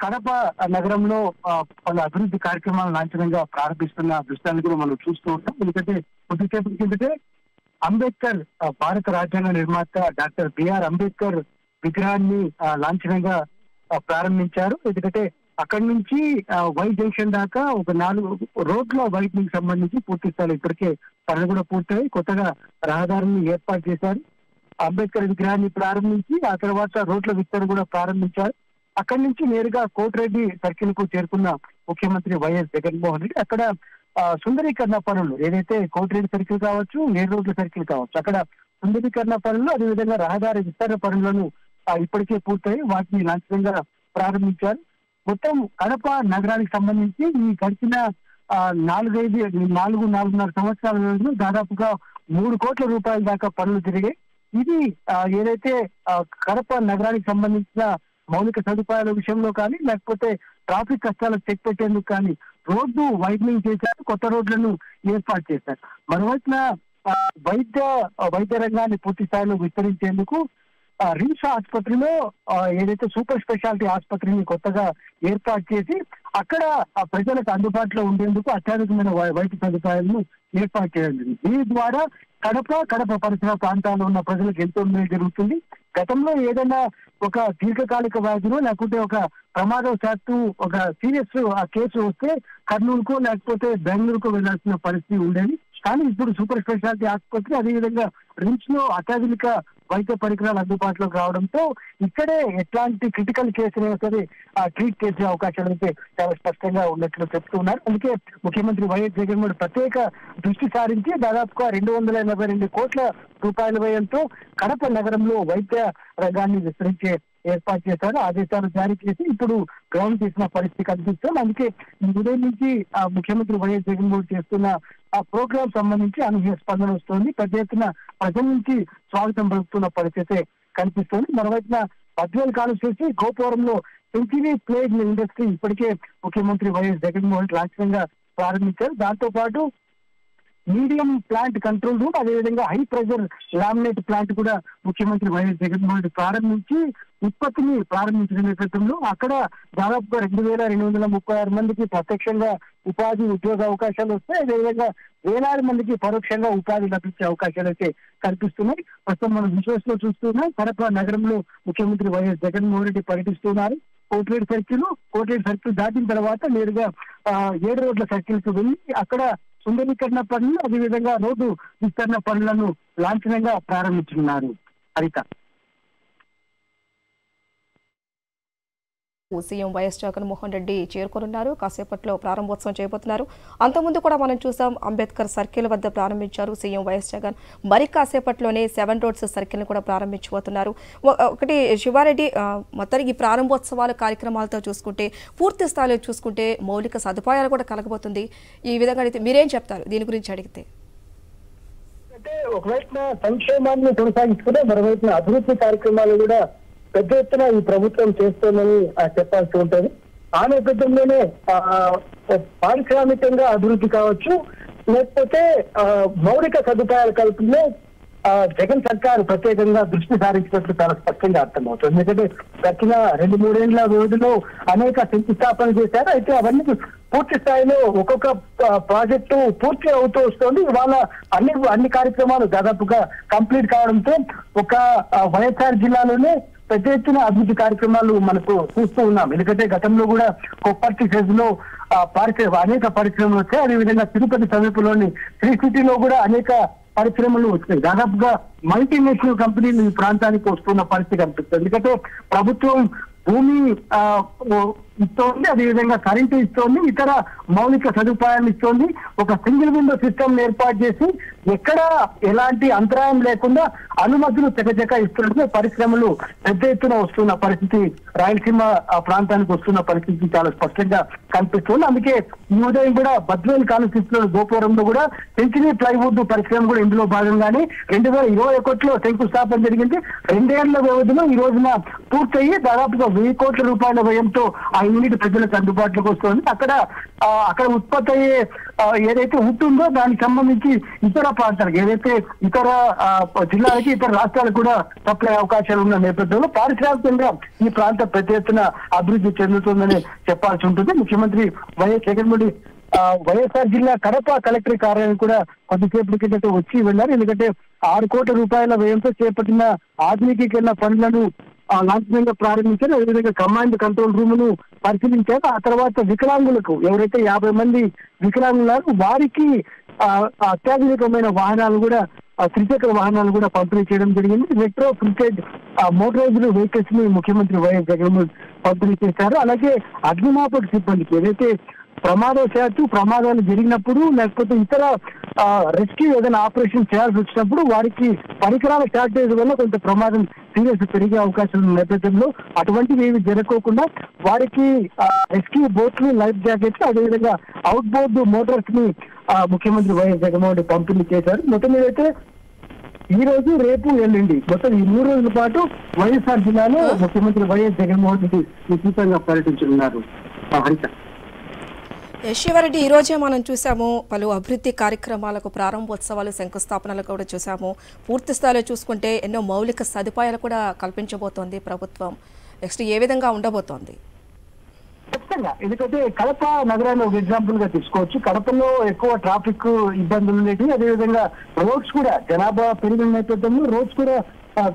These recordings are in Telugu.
కడప నగరంలో పలు అభివృద్ధి కార్యక్రమాలు లాంఛనంగా ప్రారంభిస్తున్న దృశ్యాన్ని కూడా మనం చూస్తూ ఉంటాం. ఎందుకంటే కొద్దిసేపటి కిందటే అంబేద్కర్ భారత రాజ్యాంగ నిర్మాత డాక్టర్ బిఆర్ అంబేద్కర్ విగ్రహాన్ని లాంఛనంగా ప్రారంభించారు. ఎందుకంటే అక్కడి నుంచి వై జంక్షన్ దాకా ఒక 4 రోడ్ల వైద్యునికి సంబంధించి పూర్తి స్థాయిలో ఇప్పటికే పనులు కూడా పూర్తయి కొత్తగా రహదారిని ఏర్పాటు చేశారు. అంబేద్కర్ విగ్రహాన్ని ప్రారంభించి ఆ తర్వాత రోడ్ల విస్తరణ కూడా ప్రారంభించారు. అక్కడి నుంచి నేరుగా కోటిరెడ్డి సర్కిల్ కు చేరుకున్న ముఖ్యమంత్రి వైఎస్ జగన్మోహన్ రెడ్డి అక్కడ సుందరీకరణ పనులు ఏదైతే కోటిరెడ్డి సర్కిల్ కావచ్చు, 7 రోడ్ల సర్కిల్ కావచ్చు, అక్కడ సుందరీకరణ పనులు అదేవిధంగా రహదారి విస్తరణ పనులను ఇప్పటికే పూర్తయి వాటిని లాంఛనంగా ప్రారంభించారు. మొత్తం కడప నగరానికి సంబంధించి ఈ గడిచిన 4-4.5 సంవత్సరాల దాదాపుగా 3 కోట్ల రూపాయల దాకా పనులు జరిగాయి. ఇది ఏదైతే కడప నగరానికి సంబంధించిన మౌలిక సదుపాయాల విషయంలో కానీ లేకపోతే ట్రాఫిక్ కష్టాలకు చెక్ పెట్టేందుకు కానీ రోడ్డు వైడనింగ్ చేశారు, కొత్త రోడ్లను ఏర్పాటు చేశారు. మరోవైపున వైద్య రంగాన్ని పూర్తి స్థాయిలో విస్తరించేందుకు రిమ్స్ ఆసుపత్రిలో ఏదైతే సూపర్ స్పెషాలిటీ ఆసుపత్రిని కొత్తగా ఏర్పాటు చేసి అక్కడ ప్రజలకు అందుబాటులో ఉండేందుకు అత్యాధునికమైన వైద్య సదుపాయాలను ఏర్పాటు చేయడం. దీని ద్వారా కడప పరిసర ప్రాంతాల్లో ఉన్న ప్రజలకు ఎంతో మేలు జరుగుతుంది. గతంలో ఏదైనా ఒక దీర్ఘకాలిక వ్యాధులు లేకుంటే ఒక ప్రమాదవశాత్తు ఒక సీరియస్ కేసు వస్తే కర్నూలుకు లేకపోతే బెంగళూరుకు వెళ్లాల్సిన పరిస్థితి ఉండేది. కానీ ఇప్పుడు సూపర్ స్పెషాలిటీ ఆసుపత్రి అదేవిధంగా రిమ్స్ లో అత్యాధునిక వైద్య పరికరాలు అందుబాటులోకి రావడంతో ఇక్కడే ఎట్లాంటి క్రిటికల్ కేసులైనా సరే ట్రీట్ చేసే అవకాశాలు అయితే చాలా స్పష్టంగా ఉన్నట్లు చెప్తున్నారు. అందుకే ముఖ్యమంత్రి వైఎస్ జగన్మోహన్ ప్రత్యేక దృష్టి సారించి దాదాపుగా 282 కోట్ల రూపాయల వ్యయంతో కడప నగరంలో వైద్య రంగాన్ని విస్తరించే ఏర్పాటు చేశారు. ఆదేశాలు జారీ చేసి ఇప్పుడు గ్రౌండ్ చేసిన పరిస్థితి కనిపిస్తుంది. అందుకే ఉదయం నుంచి ముఖ్యమంత్రి వైఎస్ జగన్మోహన్ చేస్తున్న ఆ ప్రోగ్రామ్ సంబంధించి అనూహ్య స్పందన వస్తుంది. పెద్ద ఎత్తున ప్రజల నుంచి స్వాగతం పలుకుతున్న పరిస్థితి కనిపిస్తుంది. మరోవైపున బద్వేల్ కాన్స్టిట్యూన్సీ గోపురంలో సెంచరీ ప్లేగ్ ఇండస్ట్రీ ఇప్పటికే ముఖ్యమంత్రి వైఎస్ జగన్మోహన్ లాంఛనంగా ప్రారంభించారు. దాంతో పాటు మీడియం ప్లాంట్ కంట్రోల్ రూమ్ అదేవిధంగా హై ప్రెషర్ లామినేట్ ప్లాంట్ కూడా ముఖ్యమంత్రి వైఎస్ జగన్మోహన్ రెడ్డి ప్రారంభించి ఉత్పత్తిని ప్రారంభించిన నేపథ్యంలో అక్కడ దాదాపుగా 2236 మందికి ప్రత్యక్షంగా ఉపాధి ఉద్యోగ అవకాశాలు వస్తాయి. అదేవిధంగా వేలాది మందికి పరోక్షంగా ఉపాధి లభించే అవకాశాలు అయితే కనిపిస్తున్నాయి. ప్రస్తుతం మనం విశ్వాసంలో చూస్తున్నాం కడప నగరంలో ముఖ్యమంత్రి వైఎస్ జగన్మోహన్ రెడ్డి పర్యటిస్తున్నారు. కోటిరెడ్డి సర్కిల్ దాటిన తర్వాత నేరుగా 7 రోడ్ల సర్కిల్ కు వెళ్ళి అక్కడ సుందరీకరణ పనులు అదేవిధంగా రోడ్డు విస్తరణ పనులను లాంఛనంగా ప్రారంభించున్నారు. హరిత సీఎం వైఎస్ జగన్మోహన్ రెడ్డి చేరుకోనున్నారు. కాసేపట్లో ప్రారంభోత్సవం చేయబోతున్నారు. అంతకుముందు కూడా మనం చూసాం అంబేద్కర్ సర్కిల్ వద్ద ప్రారంభించారు సీఎం వైఎస్ జగన్. మరి కాసేపట్లోనే 7 రోడ్స్ సర్కిల్ ని కూడా ప్రారంభించబోతున్నారు. ఒకటి శివారెడ్డి, మొత్తానికి ఈ ప్రారంభోత్సవాల కార్యక్రమాలతో చూసుకుంటే పూర్తి స్థాయిలో చూసుకుంటే మౌలిక సదుపాయాలు కూడా కలగబోతుంది. ఈ విధంగా అయితే మీరేం చెప్తారు దీని గురించి అడిగితే? అంటే ఒకవైపున సంక్షేమాన్ని కొనసాగించుకుంటే మరోవైపున అభివృద్ధి కార్యక్రమాలు కూడా పెద్ద ఎత్తున ఈ ప్రభుత్వం చేస్తోందని చెప్పాల్సి ఉంటుంది. ఆ నేపథ్యంలోనే పారిశ్రామికంగా అభివృద్ధి కావచ్చు లేకపోతే మౌలిక సదుపాయాల కల్పనలో జగన్ సర్కారు ప్రత్యేకంగా దృష్టి సారించినట్లు చాలా స్పష్టంగా అర్థమవుతుంది. ఎందుకంటే గడిచిన 2-3 ఏళ్ల వ్యవధిలో అనేక శంకుస్థాపనలు చేశారు. అయితే అవన్నీ పూర్తి స్థాయిలో ఒక్కొక్క ప్రాజెక్టు పూర్తి అవుతూ వస్తుంది. ఇవాళ అన్ని కార్యక్రమాలు దాదాపుగా కంప్లీట్ కావడంతో ఒక వైఎస్ఆర్ జిల్లాలోనే పెద్ద ఎత్తున అభివృద్ధి కార్యక్రమాలు మనకు చూస్తూ ఉన్నాం. ఎందుకంటే గతంలో కూడా కొప్పర్తి ఫేజ్ లో అనేక పరిశ్రమలు వచ్చాయి. అదేవిధంగా తిరుపతి సమీపంలోని శ్రీ సిటీలో కూడా అనేక పరిశ్రమలు వచ్చాయి. దాదాపుగా మల్టీనేషనల్ కంపెనీలు ఈ ప్రాంతానికి వస్తున్న పరిస్థితి కనిపిస్తుంది. ఎందుకంటే ప్రభుత్వం భూమి ఇస్తోంది, అదేవిధంగా కరెంటు ఇస్తోంది, ఇతర మౌలిక సదుపాయాలు ఇస్తోంది. ఒక సింగిల్ విండో సిస్టమ్ ఏర్పాటు చేసి ఎక్కడ ఎలాంటి అంతరాయం లేకుండా అనుమతులు చకచక ఇస్తున్నట్టు పరిశ్రమలు పెద్ద ఎత్తున వస్తున్న పరిస్థితి రాయలసీమ ప్రాంతానికి వస్తున్న పరిస్థితి చాలా స్పష్టంగా కనిపిస్తుంది. అందుకే ఈ ఉదయం కూడా బద్వేల్ కాన్స్టిట్యూన్సీలో గోపురంలో కూడా సెంచరీ ప్లైవుడ్ పరిశ్రమ కూడా ఇందులో భాగంగానే 2021లో శంకుస్థాపన జరిగింది. 2 ఏళ్ల వ్యవధిలో ఈ రోజున పూర్తయి దాదాపుగా 1000 కోట్ల రూపాయల వ్యయంతో ఆ యూనిట్ ప్రజలకు అందుబాటులోకి వస్తుంది. అక్కడ ఉత్పత్తి అయ్యే ఏదైతే ఉంటుందో దానికి సంబంధించి ఇతర ప్రాంతాలకు ఏదైతే ఇతర జిల్లాలకి ఇతర రాష్ట్రాలకు కూడా సప్లై అవకాశాలు ఉన్న నేపథ్యంలో పారిశ్రామికంగా ఈ ప్రాంతం పెద్ద ఎత్తున అభివృద్ధి చెందుతుందని చెప్పాల్సి ఉంటుంది. ముఖ్యమంత్రి వైఎస్ జగన్మోహన్ వైఎస్ఆర్ జిల్లా కడప కలెక్టర్ కార్యాలయం కూడా కొద్దిసేపటి కిందట వచ్చి వెళ్లారు. ఎందుకంటే 6 కోట్ల రూపాయల వ్యయంతో చేపట్టిన ఆధునికీకరణ పనులను లాంఛనంగా ప్రారంభించారు. అదేవిధంగా కమాండ్ కంట్రోల్ రూమ్ ను పరిశీలించారు. ఆ తర్వాత వికలాంగులకు ఎవరైతే 50 మంది వికలాంగులు వారికి అత్యాధునికమైన వాహనాలు కూడా త్రిచక్ర వాహనాలు కూడా పంపిణీ చేయడం జరిగింది. మెట్రో ప్రిపేడ్ మోటరైజ్డ్ వెహికల్స్ ని ముఖ్యమంత్రి వైఎస్ జగన్మోహన్ పంపిణీ చేశారు. అలాగే అగ్నిమాపక సిబ్బందికి ఏదైతే ప్రమాదాలు జరిగినప్పుడు లేకపోతే ఇతర రెస్క్యూ ఏదైనా ఆపరేషన్ చేయాల్సి వచ్చినప్పుడు వారికి పరికరాల షార్టేజ్ వల్ల కొంత ప్రమాదం సీరియస్ పెరిగే అవకాశం ఉన్న నేపథ్యంలో అటువంటివి ఏవి జరగకోకుండా వారికి రెస్క్యూ బోట్లు, లైఫ్ జాకెట్లు, అదేవిధంగా అవుట్ బోర్డు మోటార్స్ ని ముఖ్యమంత్రి వైఎస్ జగన్మోహన్ రెడ్డి పంపిణీ చేశారు. మొత్తం మీదైతే ఈ రోజు, రేపు, ఎల్లుండి మొత్తం ఈ 3 రోజుల పాటు వైఎస్ఆర్ జిల్లాలో ముఖ్యమంత్రి వైఎస్ జగన్మోహన్ రెడ్డి విస్తృతంగా పర్యటించనున్నారు. హరిత శివారెడ్డి, ఈ రోజే మనం చూసాము పలు అభివృద్ధి కార్యక్రమాలకు ప్రారంభోత్సవాలు, శంకుస్థాపనలు కూడా చూసాము. పూర్తి స్థాయిలో చూసుకుంటే ఎన్నో మౌలిక సదుపాయాలు కూడా కల్పించబోతోంది ప్రభుత్వం. నెక్స్ట్ ఏ విధంగా ఉండబోతోంది? ఖచ్చితంగా, ఎందుకంటే కడప నగరాన్ని ఒక ఎగ్జాంపుల్ గా తీసుకోవచ్చు. కడపలో ఎక్కువ ట్రాఫిక్ ఇబ్బందులు ఉండేవి. అదేవిధంగా రోడ్స్ కూడా జనాభా పెరిగిన నేపథ్యంలో రోడ్స్ కూడా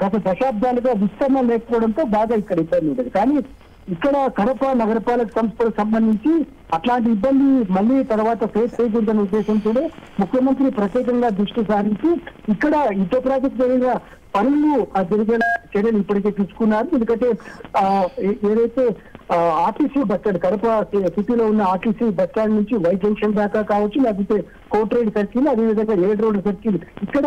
గత దశాబ్దాలుగా విస్తరణ లేకపోవడంతో బాగా ఇక్కడ ఇబ్బంది ఉండేది. కానీ ఇక్కడ కడప నగరపాలక సంస్థలకు సంబంధించి అట్లాంటి ఇబ్బంది మళ్ళీ తర్వాత ఫేస్ చేయకూడదనే ఉద్దేశంతో ముఖ్యమంత్రి ప్రత్యేకంగా దృష్టి సారించి ఇక్కడ యుద్ధ ప్రాతిపదికగా పనులు జరిగే చర్యలు ఇప్పటికే తీసుకున్నారు. ఎందుకంటే ఏదైతే ఆర్టీసీ బస్ స్టాండ్, కడప సిటీలో ఉన్న ఆర్టీసీ బస్ స్టాండ్ నుంచి వై జంక్షన్ దాకా కావచ్చు, లేకపోతే కోట్రేడ్ సర్కిల్, అదేవిధంగా ఏడ్ రోడ్ సర్కిల్, ఇక్కడ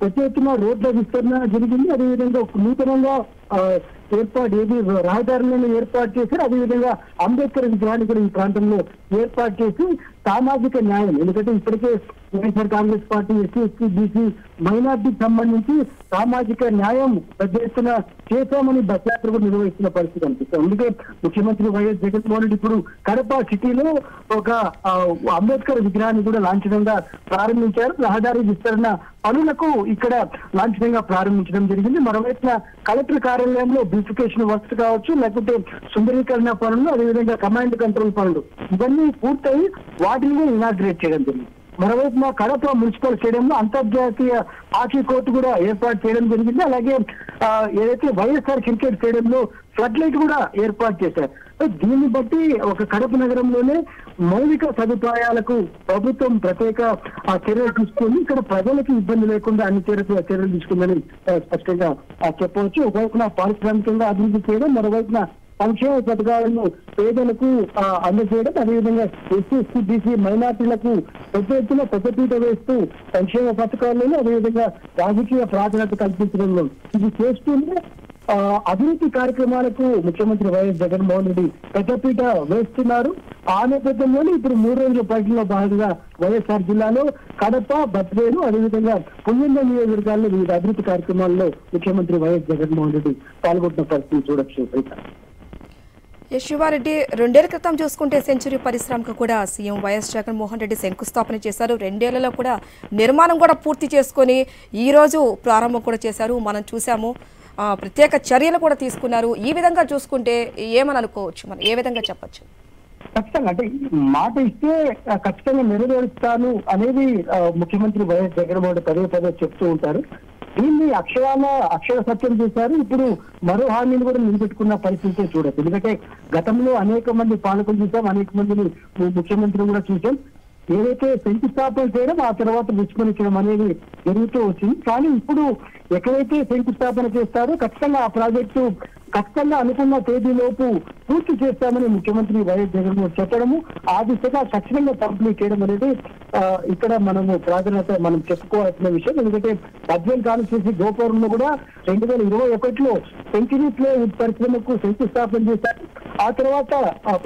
పెద్ద ఎత్తున రోడ్ల విస్తరణ జరిగింది. అదేవిధంగా నూతనంగా రహదారులను ఏర్పాటు చేశారు. అదేవిధంగా అంబేద్కర్ విగ్రహాన్ని కూడా ఈ ప్రాంతంలో ఏర్పాటు చేసి సామాజిక న్యాయం, ఎందుకంటే ఇప్పటికే YSR Congress party SC, ST, BC, మైనార్టీకి సంబంధించి సామాజిక న్యాయం పెద్ద ఎత్తున చేశామని బస్ యాత్ర కూడా నిర్వహిస్తున్న పరిస్థితి అనిపిస్తుంది. అందుకే ముఖ్యమంత్రి వైఎస్ జగన్మోహన్ రెడ్డి ఇప్పుడు కడప సిటీలో ఒక అంబేద్కర్ విగ్రహాన్ని కూడా లాంఛనంగా ప్రారంభించారు. రహదారి విస్తరణ పనులకు ఇక్కడ లాంఛనంగా ప్రారంభించడం జరిగింది. మరోవైపున కలెక్టర్ కార్యాలయంలో బ్యూటిఫికేషన్ వర్క్స్ కావచ్చు, లేకపోతే సుందరీకరణ పనులు, అదేవిధంగా కమాండ్ కంట్రోల్ పనులు ఇవన్నీ పూర్తయి వాటిని ఇనాగ్రేట్ చేయడం జరిగింది. మరోవైపున కడప మున్సిపల్ స్టేడియంలో అంతర్జాతీయ హాకీ కోర్టు కూడా ఏర్పాటు చేయడం జరిగింది. అలాగే ఏదైతే వైఎస్ఆర్ క్రికెట్ స్టేడియంలో ఫ్లడ్ లైట్ కూడా ఏర్పాటు చేశారు. దీన్ని బట్టి ఒక కడప నగరంలోనే మౌలిక సదుపాయాలకు ప్రభుత్వం ప్రత్యేక చర్యలు తీసుకుంది. ఇక్కడ ప్రజలకు ఇబ్బంది లేకుండా అన్ని చర్యలు తీసుకుందని స్పష్టంగా చెప్పవచ్చు. ఒకవైపున పారిశ్రామికంగా అభివృద్ధి చేయడం, మరోవైపున సంక్షేమ పథకాలను పేదలకు అందజేయడం, అదేవిధంగా ఎస్సీ, ఎస్టీ, బీసీ, మైనార్టీలకు పెద్ద ఎత్తున పెద్దపీట వేస్తూ సంక్షేమ పథకాలను, అదేవిధంగా రాజకీయ ప్రాధాన్యత కల్పించడంలో ఇది చేస్తూనే అభివృద్ధి కార్యక్రమాలకు ముఖ్యమంత్రి వైఎస్ జగన్మోహన్ రెడ్డి పెద్దపీట వేస్తున్నారు. ఆ నేపథ్యంలోనే ఇప్పుడు 3 రోజుల పర్యటనలో భాగంగా వైఎస్ఆర్ జిల్లాలో కడప, బద్వేలు, అదేవిధంగా పులివెందుల నియోజకవర్గాల్లో వివిధ అభివృద్ధి కార్యక్రమాల్లో ముఖ్యమంత్రి వైఎస్ జగన్మోహన్ రెడ్డి పాల్గొంటున్న పరిస్థితి చూడొచ్చు. శివారెడ్డి, 2 ఏళ్ల క్రితం చూసుకుంటే సెంచరీ పరిశ్రమకు కూడా సీఎం వైఎస్ జగన్మోహన్ రెడ్డి శంకుస్థాపన చేశారు. 2 ఏళ్లలో కూడా నిర్మాణం కూడా పూర్తి చేసుకొని ఈ రోజు ప్రారంభం కూడా చేశారు. మనం చూసాము, ప్రత్యేక చర్యలు కూడా తీసుకున్నారు. ఈ విధంగా చూసుకుంటే ఏమని అనుకోవచ్చు, మనం ఏ విధంగా చెప్పచ్చు? ఖచ్చితంగా, అంటే మాట ఇస్తే ఖచ్చితంగా నెరవేరుస్తాను అనేది ముఖ్యమంత్రి వైఎస్ జగన్మోహన్ రెడ్డి పదే పదే చెప్తూ ఉంటారు. దీన్ని అక్షర సత్యం చేశారు. ఇప్పుడు మరో హామీని కూడా నిలబెట్టుకున్న పరిస్థితి చూడొచ్చు. ఎందుకంటే గతంలో అనేక మంది పాలకులు చూసాం, అనేక మందిని ముఖ్యమంత్రి కూడా చూసాం. ఏదైతే శంకుస్థాపన చేయడం ఆ తర్వాత విస్మరించడం అనేది జరుగుతూ వచ్చింది. కానీ ఇప్పుడు ఎక్కడైతే శంకుస్థాపన చేస్తారో ఖచ్చితంగా ఆ ప్రాజెక్టు ఖచ్చితంగా అనుకున్న తేదీలోపు పూర్తి చేస్తామని ముఖ్యమంత్రి వైఎస్ జగన్మోహన్ చెప్పడము, ఆ దిశగా ఖచ్చితంగా కంప్లీట్ చేయడం అనేది ఇక్కడ మనము ప్రాధాన్యత మనం చెప్పుకోవాల్సిన విషయం. ఎందుకంటే బద్వేల్ కాన్స్టిట్యూన్సీ గోపురంలో కూడా 2021లో సెంచరీ ప్లే పరిశ్రమకు శంకుస్థాపన చేశారు. ఆ తర్వాత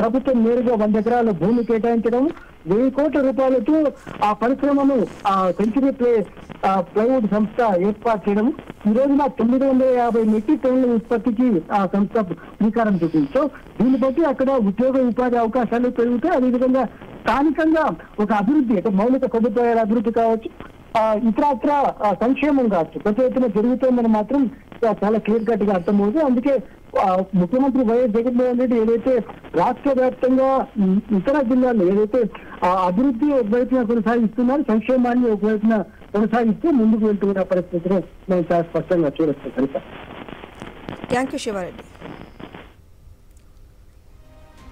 ప్రభుత్వం నేరుగా 100 ఎకరాల భూమి కేటాయించడం, 1000 కోట్ల రూపాయలతో ఆ పరిశ్రమను సెంచరీ ప్లైవుడ్ సంస్థ ఏర్పాటు చేయడం, ఈ రోజున 950 మెట్రిక్ టన్నుల ఉత్పత్తికి ఆ సంస్థ శ్రీకారం చుట్టింది. సో దీన్ని బట్టి అక్కడ ఉద్యోగ ఉపాధి అవకాశాలు పెరుగుతాయి. అదేవిధంగా స్థానికంగా ఒక అభివృద్ధి, అంటే మౌలిక సదుపాయాల అభివృద్ధి కావచ్చు, ఇతరత్ర సంక్షేమం కావచ్చు, పెద్ద ఎత్తున జరుగుతుందని మాత్రం చాలా క్లియర్ కట్ గా అర్థమవుతుంది. అందుకే ముఖ్యమంత్రి వైఎస్ జగన్మోహన్ రెడ్డి ఏదైతే రాష్ట్ర వ్యాప్తంగా ఇతర జిల్లాల్లో ఏదైతే అభివృద్ధి ఒకవైపున కొనసాగిస్తున్నారు, సంక్షేమాన్ని ఒకవైపున కొనసాగిస్తూ ముందుకు వెళ్తున్న పరిస్థితిని మేము చాలా స్పష్టంగా చూడొచ్చు. Thank you Sivareddy.